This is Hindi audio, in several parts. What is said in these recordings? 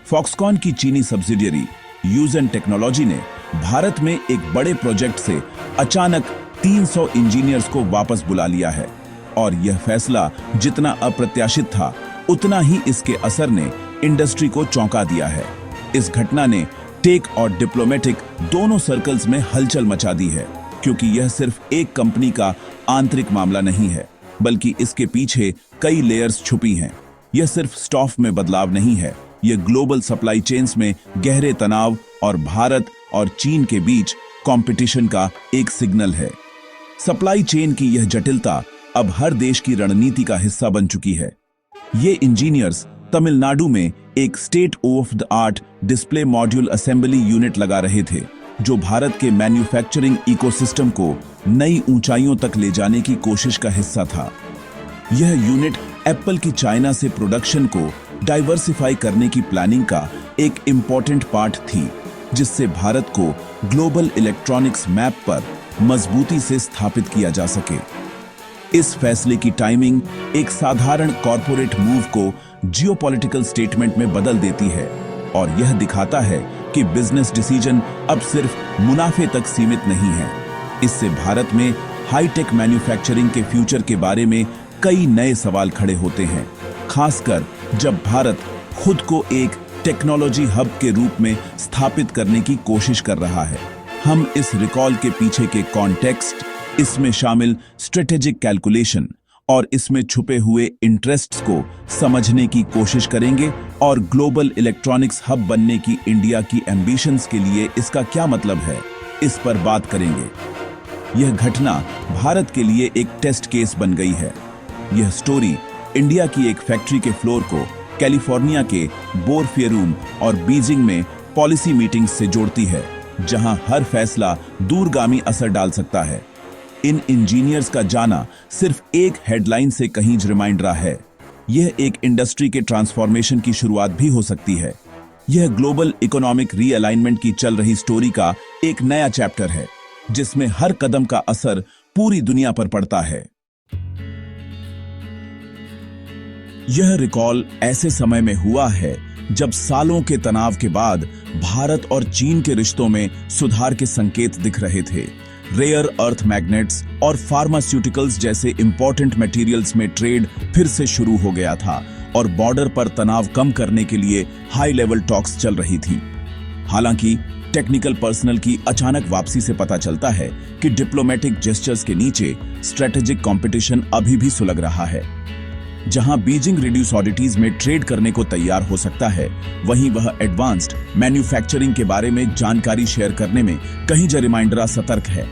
फॉक्सकॉन की चीनी सब्सिडियरी यूजन टेक्नोलॉजी ने भारत में एक बड़े प्रोजेक्ट से अचानक 300 इंजीनियर्स को वापस बुला लिया है और यह फैसला जितना अप्रत्याशित था उतना ही इसके असर ने इंडस्ट्री को चौंका दिया है। इस घटना ने टेक और डिप्लोमेटिक दोनों सर्कल्स में हलचल मचा दी है, क्योंकि यह सिर्फ एक कंपनी का आंतरिक मामला नहीं है, बल्कि इसके पीछे कई लेयर्स छुपी हैं। यह सिर्फ स्टॉफ में बदलाव नहीं है, यह ग्लोबल सप्लाई चेन्स में गहरे तनाव और भारत और चीन के बीच कंपटीशन का एक सिग्नल है। सप्लाई चेन की यह जटिलता अब हर देश की रणनीति का हिस्सा बन चुकी है। ये इंजीनियर्स तमिलनाडु में एक state of the art display module assembly unit लगा रहे थे, जो भारत के मैन्युफैक्चरिंग इकोसिस्टम को नई ऊंचाइयों तक ले जाने की कोशिश का हिस्सा था। यह यूनिट एप्पल की चाइना से प्रोडक्शन को डाइवर्सिफाई करने की प्लानिंग का एक इंपॉर्टेंट पार्ट थी, जिससे भारत को ग्लोबल इलेक्ट्रॉनिक्स मैप पर मजबूती से स्थापित किया जा सके। इस फैसले की टाइमिंग एक साधारण कॉर्पोरेट मूव को जियोपॉलिटिकल स्टेटमेंट में बदल देती है और यह दिखाता है कि बिजनेस डिसीजन अब सिर्फ मुनाफे तक सीमित नहीं है। इससे भारत में हाईटेक मैन्युफैक्चरिंग के फ्यूचर के बारे में कई नए सवाल खड़े होते हैं, खासकर जब भारत खुद को एक टेक्नोलॉजी हब के रूप में स्थापित करने की कोशिश कर रहा है। हम इस रिकॉल के पीछे के कॉन्टेक्स्ट, इसमें शामिल स्ट्रेटेजिक कैलकुलेशन और इसमें छुपे हुए इंटरेस्ट्स को समझने की कोशिश करेंगे और ग्लोबल इलेक्ट्रॉनिक्स हब बनने की इंडिया की एम्बिशंस के लिए इसका क्या मतलब है, इस पर बात करेंगे। यह घटना भारत के लिए एक टेस्ट केस बन गई है। यह स्टोरी इंडिया की एक फैक्ट्री के फ्लोर को कैलिफोर्निया के बोरफेरूम और बीजिंग में पॉलिसी मीटिंग्स से जोड़ती है, जहां हर फैसला दूरगामी असर डाल सकता है। इन इंजीनियर्स का जाना सिर्फ एक हेडलाइन से कहीं रिमाइंडर है। यह एक इंडस्ट्री के ट्रांसफॉर्मेशन की शुरुआत भी हो सकती है। यह ग्लोबल इकोनॉमिक रीअलाइनमेंट की चल रही स्टोरी का एक नया चैप्टर है, जिसमें हर कदम का असर पूरी दुनिया पर पड़ता है। यह रिकॉल ऐसे समय में हुआ है जब सालों के तनाव के बाद भारत और चीन के रिश्तों में सुधार के संकेत दिख रहे थे। रेयर अर्थ मैग्नेट्स और फार्मास्यूटिकल्स जैसे इंपॉर्टेंट मटेरियल्स में ट्रेड फिर से शुरू हो गया था और बॉर्डर पर तनाव कम करने के लिए हाई लेवल टॉक्स चल रही थी। हालांकि टेक्निकल पर्सनल की अचानक वापसी से पता चलता है कि डिप्लोमेटिक जेस्चर्स के नीचे स्ट्रेटेजिक कंपटीशन अभी भी सुलग रहा है। जहां बीजिंग रिड्यूस ऑडिटीज में ट्रेड करने को तैयार हो सकता है, वहीं वह एडवांस्ड मैन्युफैक्चरिंग के बारे में जानकारी शेयर करने में कहीं रिमाइंडर सतर्क है।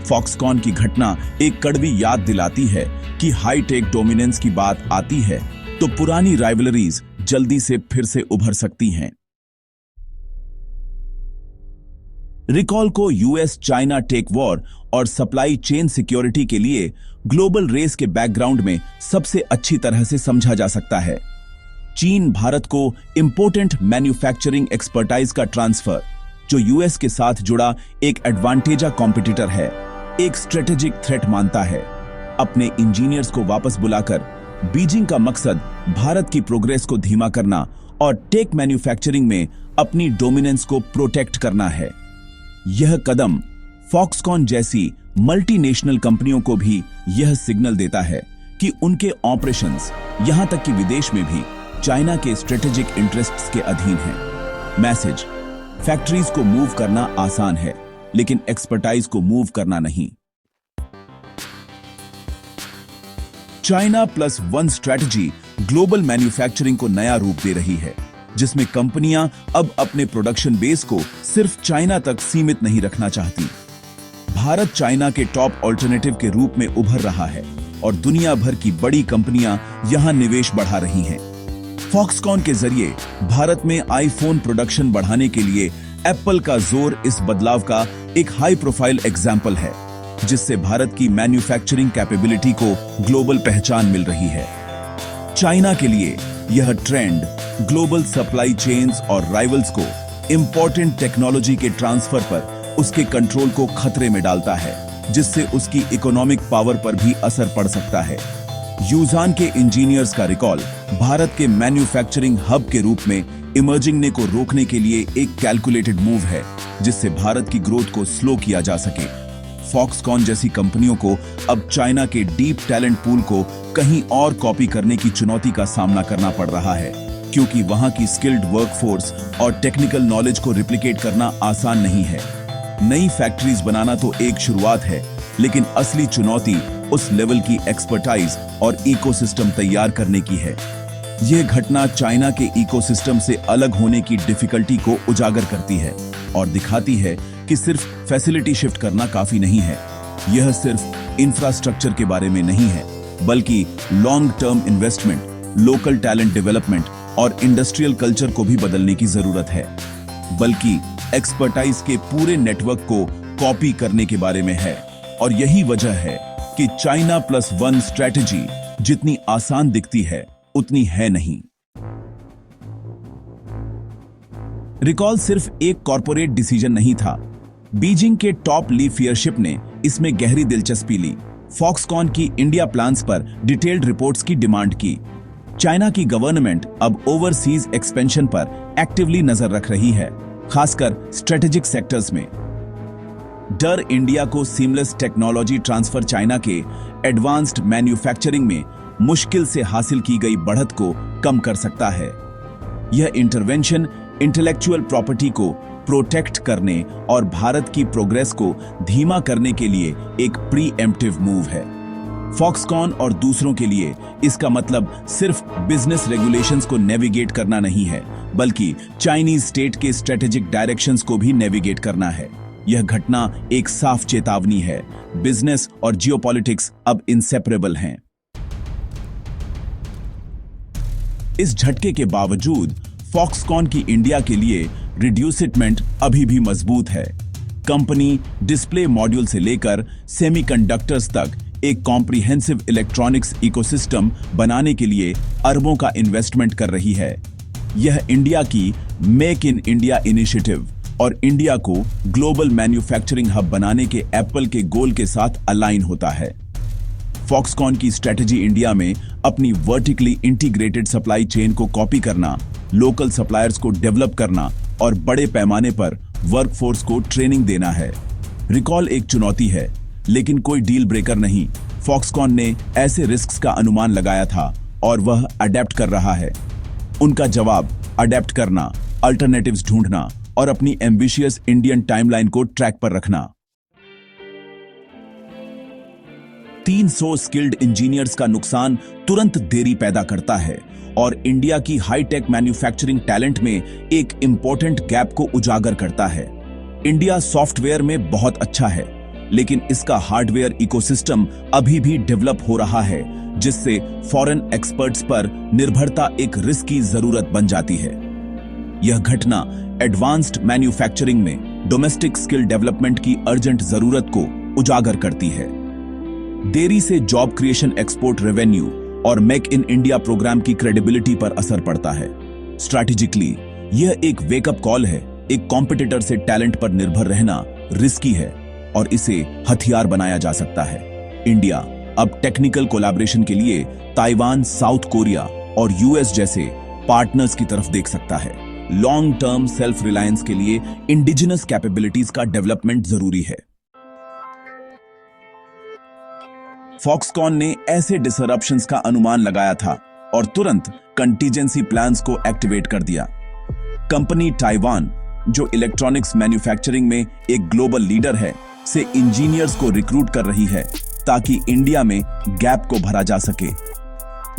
फॉक्सकॉन की घटना एक कड़वी याद दिलाती है कि हाईटेक डोमिनेंस की बात आती है तो पुरानी राइवलरीज जल्दी से फिर से उभर सकती हैं। रिकॉल को यूएस चाइना टेक वॉर और सप्लाई चेन सिक्योरिटी के लिए ग्लोबल रेस के बैकग्राउंड में सबसे अच्छी तरह से समझा जा सकता है। चीन भारत को इंपोर्टेंट मैन्युफैक्चरिंग एक्सपर्टाइज का ट्रांसफर, जो यूएस के साथ जुड़ा एक एडवांटेजा कॉम्पिटिटर है, एक स्ट्रेटेजिक थ्रेट मानता है। अपने इंजीनियर्स को वापस बुलाकर बीजिंग का मकसद भारत की प्रोग्रेस को धीमा करना और टेक मैन्युफैक्चरिंग में अपनी डोमिनेंस को प्रोटेक्ट करना है। यह कदम फॉक्सकॉन जैसी मल्टीनेशनल कंपनियों को भी यह सिग्नल देता है कि उनके ऑपरेशंस, यहां तक कि विदेश में भी, चाइना के स्ट्रेटेजिक इंटरेस्ट्स के अधीन हैं। मैसेज: फैक्ट्रीज को मूव करना आसान है, लेकिन एक्सपर्टाइज को मूव करना नहीं। China plus one strategy global manufacturing को नया रूप दे रही है, जिसमें कंपनियां अब अपने प्रोडक्शन बेस को सिर्फ चाइना तक सीमित नहीं रखना चाहती। भारत चाइना के टॉप ऑल्टरनेटिव के रूप में उभर रहा है और दुनिया भर की बड़ी कंपनियां यहां निवेश बढ़ा रही हैं। फॉक्सकॉन के जरिए भारत में आईफोन प्रोडक्शन बढ़ाने के लिए एप्पल का जोर इस बदलाव का एक हाई प्रोफाइल एग्जाम्पल है, जिससे भारत की मैन्युफैक्चरिंग कैपेबिलिटी को ग्लोबल पहचान मिल रही है। चाइना के लिए यह ट्रेंड ग्लोबल सप्लाई चेन्स और राइवल्स को इंपॉर्टेंट टेक्नोलॉजी के ट्रांसफर पर उसके कंट्रोल को खतरे में डालता है, जिससे उसकी इकोनॉमिक पावर पर भी असर पड़ सकता है। यूजान के इंजीनियर्स का रिकॉल भारत के मैन्युफैक्चरिंग हब के रूप में इमर्जिंग ने को रोकने के लिए एक कैलकुलेटेड मूव है जिससे भारत की ग्रोथ को स्लो किया जा सके। फॉक्सकॉन जैसी कंपनियों को अब चाइना के डीप टैलेंट पूल को कहीं और कॉपी करने की चुनौती का सामना करना पड़ रहा है, क्योंकि वहां की स्किल्ड वर्कफोर्स और टेक्निकल नॉलेज को रिप्लिकेट करना आसान नहीं है। नई फैक्ट्रीज बनाना तो एक शुरुआत है, लेकिन असली चुनौती उस लेवल की एक्सपर्टाइज और इकोसिस्टम तैयार करने की है। यह घटना चाइना के इकोसिस्टम से अलग होने की डिफिकल्टी को उजागर करती है और दिखाती है कि सिर्फ फैसिलिटी शिफ्ट करना काफी नहीं है। यह सिर्फ इंफ्रास्ट्रक्चर के बारे में नहीं है, बल्कि long term investment, local talent development और इंडस्ट्रियल कल्चर को भी बदलने की जरूरत है, बल्कि एक्सपर्टाइज के पूरे नेटवर्क को कॉपी करने के बारे में है। और यही वजह है कि चाइना प्लस वन स्ट्रैटेजी जितनी आसान दिखती है उतनी है नहीं। रिकॉल सिर्फ एक कॉर्पोरेट डिसीजन नहीं था। बीजिंग के टॉप लीडरशिप ने इसमें गहरी दिलचस्पी ली। फॉक्सकॉन की इंडिया प्लान्स पर डिटेल्ड रिपोर्ट्स की डिमांड की। चाइना की गवर्नमेंट अब ओवरसीज एक्सपेंशन पर एक्टिवली नजर रख रही है, खासकर स्ट्रेटेजिक सेक्टर्स में। डर इंडिया को सीमलेस टेक्नोलॉजी ट्रांसफर चाइना के एडवांस्ड मैन्युफैक्चरिंग में मुश्किल से हासिल की गई बढ़त को कम कर सकता है। यह इंटरवेंशन इंटेलेक्चुअल प्रॉपर्टी को प्रोटेक्ट करने और भारत की प्रोग्रेस को धीमा करने के लिए एक प्रीएम्प्टिव मूव है। फॉक्सकॉन और दूसरों के लिए इसका मतलब सिर्फ बिजनेस रेगुलेशंस को नेविगेट करना नहीं है, बल्कि चाइनीज स्टेट के स्ट्रेटेजिक डायरेक्शंस को भी नेविगेट करना है। यह घटना एक साफ चेतावनी है। बिजनेस और जियोपॉलिटिक्स अब इंसेपरेबल हैं। इस झटके के बावजूद फॉक्सकॉन की इंडिया के लिए रिड्यूसमेंट अभी भी मजबूत है। कंपनी डिस्प्ले मॉड्यूल से लेकर सेमीकंडक्टर्स तक एक कॉम्प्रिहेंसिव इलेक्ट्रॉनिक्स इकोसिस्टम बनाने के लिए अरबों का इन्वेस्टमेंट कर रही है। यह इंडिया की मेक इन इंडिया इनिशिएटिव और इंडिया को ग्लोबल मैन्युफैक्चरिंग हब बनाने के एप्पल के गोल के साथ अलाइन होता है। फॉक्सकॉन की स्ट्रेटजी इंडिया में अपनी वर्टिकली इंटीग्रेटेड सप्लाई चेन को कॉपी करना, लोकल सप्लायर्स को डेवलप करना और बड़े पैमाने पर वर्कफोर्स को ट्रेनिंग देना है। रिकॉल एक चुनौती है, लेकिन कोई डील ब्रेकर नहीं। फॉक्सकॉन ने ऐसे रिस्क्स का अनुमान लगाया था और वह अडेप्ट कर रहा है। उनका जवाब अडेप्ट करना, अल्टरनेटिव्स ढूंढना और अपनी एम्बिशियस इंडियन टाइमलाइन को ट्रैक पर रखना। 300 स्किल्ड इंजीनियर्स का नुकसान तुरंत देरी पैदा करता है और इंडिया की हाईटेक मैन्युफैक्चरिंग टैलेंट में एक इंपॉर्टेंट गैप को उजागर करता है। इंडिया सॉफ्टवेयर में बहुत अच्छा है, लेकिन इसका हार्डवेयर इकोसिस्टम अभी भी डेवलप हो रहा है, जिससे फॉरेन एक्सपर्ट्स पर निर्भरता एक रिस्क की जरूरत बन जाती है। यह घटना एडवांस्ड मैन्युफैक्चरिंग में डोमेस्टिक स्किल डेवलपमेंट की अर्जेंट जरूरत को उजागर करती है। देरी से जॉब क्रिएशन, एक्सपोर्ट रेवेन्यू और मेक इन इंडिया प्रोग्राम की क्रेडिबिलिटी पर असर पड़ता है। स्ट्रैटेजिकली यह एक वेकअप कॉल है। एक कॉम्पिटिटर से टैलेंट पर निर्भर रहना रिस्की है और इसे हथियार बनाया जा सकता है। इंडिया अब टेक्निकल कोलैबोरेशन के लिए ताइवान, साउथ कोरिया और यूएस जैसे पार्टनर्स की तरफ देख सकता है। लॉन्ग टर्म सेल्फ रिलायंस के लिए इंडिजिनस कैपेबिलिटीज का डेवलपमेंट जरूरी है। फॉक्सकॉन ने ऐसे डिसरप्शंस का अनुमान लगाया था और तुरंत कंटीजेंसी प्लान्स को एक्टिवेट कर दिया। कंपनी ताइवान, जो इलेक्ट्रॉनिक्स मैन्युफैक्चरिंग में एक ग्लोबल लीडर है, से इंजीनियर्स को रिक्रूट कर रही है ताकि इंडिया में गैप को भरा जा सके।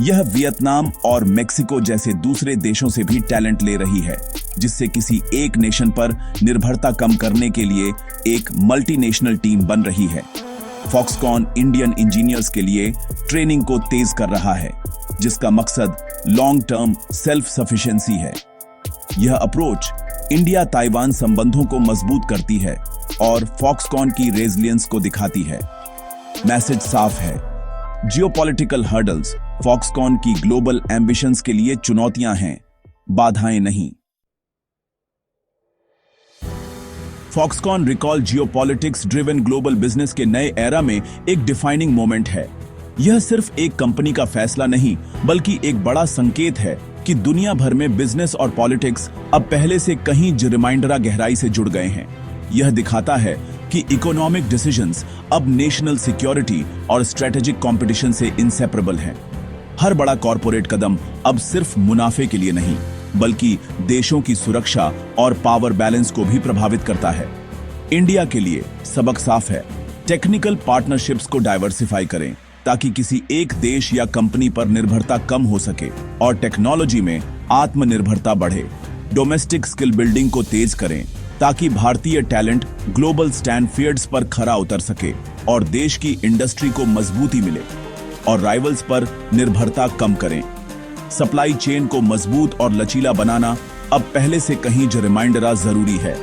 यह वियतनाम और मेक्सिको जैसे दूसरे देशों से भी टैलेंट ले रही है, जिससे किसी एक नेशन पर निर्भरता कम करने के लिए एक मल्टीनेशनल टीम बन रही है। फॉक्सकॉन इंडियन इंजीनियर्स के लिए ट्रेनिंग को तेज कर रहा है, जिसका मकसद लॉन्ग टर्म सेल्फ सफिशिएंसी है। यह अप्रोच इंडिया ताइवान संबंधों को मजबूत करती है और फॉक्सकॉन की रेजिलियंस को दिखाती है। मैसेज साफ है, जियोपॉलिटिकल हर्डल्स फॉक्सकॉन की ग्लोबल एम्बिशंस के लिए चुनौतियां हैं, बाधाएं नहीं। Foxconn recall geopolitics driven global business के नए एरा में एक डिफाइनिंग मोमेंट है। यह सिर्फ एक कंपनी का फैसला नहीं, बल्कि एक बड़ा संकेत है कि दुनिया भर में बिजनेस और पॉलिटिक्स अब पहले से कहीं रिमाइंडरा गहराई से जुड़ गए हैं। यह दिखाता है कि इकोनॉमिक डिसीजंस अब नेशनल सिक्योरिटी और स्ट्रेटेजिक कंपटीशन से इंसेपरेबल हैं। हर बड़ा कॉरपोरेट कदम अब सिर्फ मुनाफे के लिए नहीं, बल्कि देशों की सुरक्षा और पावर बैलेंस को भी प्रभावित करता है। इंडिया के लिए सबक साफ है, टेक्निकल पार्टनरशिप्स को डाइवर्सिफाई करें ताकि किसी एक देश या कंपनी पर निर्भरता कम हो सके और टेक्नोलॉजी में आत्मनिर्भरता बढ़े। डोमेस्टिक स्किल बिल्डिंग को तेज करें ताकि भारतीय टैलेंट ग्लोबल स्टैंडर्ड्स पर खरा उतर सके और देश की इंडस्ट्री को मजबूती मिले, और राइवल्स पर निर्भरता कम करें। सप्लाई चेन को मजबूत और लचीला बनाना अब पहले से कहीं रिमाइंडरा जरूरी है।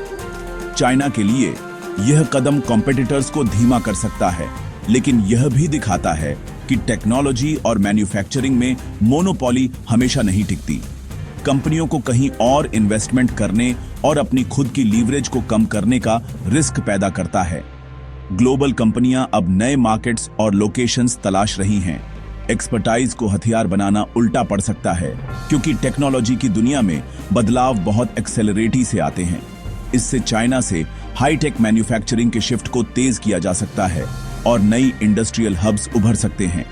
चाइना के लिए यह कदम कॉम्पिटिटर्स को धीमा कर सकता है, लेकिन यह भी दिखाता है कि टेक्नोलॉजी और मैन्युफैक्चरिंग में मोनोपोली हमेशा नहीं टिकती। कंपनियों को कहीं और इन्वेस्टमेंट करने और अपनी खुद की लीवरेज को कम करने का रिस्क पैदा करता है। ग्लोबल कंपनियां अब नए मार्केट्स और लोकेशंस तलाश रही हैं। एक्सपर्टाइज को हथियार बनाना उल्टा पड़ सकता है, क्योंकि टेक्नोलॉजी की दुनिया में बदलाव बहुत एक्सेलरेटी से आते हैं। इससे चाइना से हाईटेक मैन्युफैक्चरिंग के शिफ्ट को तेज किया जा सकता है और नई इंडस्ट्रियल हब्स उभर सकते हैं।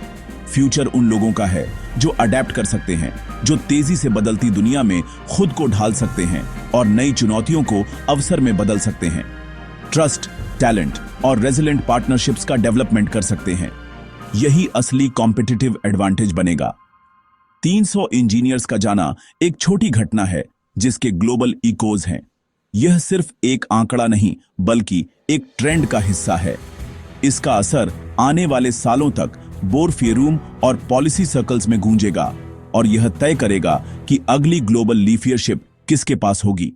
फ्यूचर उन लोगों का है जो अडेप्ट कर सकते हैं, जो तेजी से बदलती दुनिया में खुद को ढाल सकते हैं और नई चुनौतियों को अवसर में बदल सकते हैं। ट्रस्ट, टैलेंट और रेजिलेंट पार्टनरशिप्स का डेवलपमेंट कर सकते हैं। यही असली कॉम्पिटिटिव एडवांटेज बनेगा। 300 इंजीनियर्स का जाना एक छोटी घटना है जिसके ग्लोबल इकोज हैं। यह सिर्फ एक आंकड़ा नहीं, बल्कि एक ट्रेंड का हिस्सा है। इसका असर आने वाले सालों तक बोर्डरूम और पॉलिसी सर्कल्स में गूंजेगा और यह तय करेगा कि अगली ग्लोबल लीडरशिप किसके पास होगी।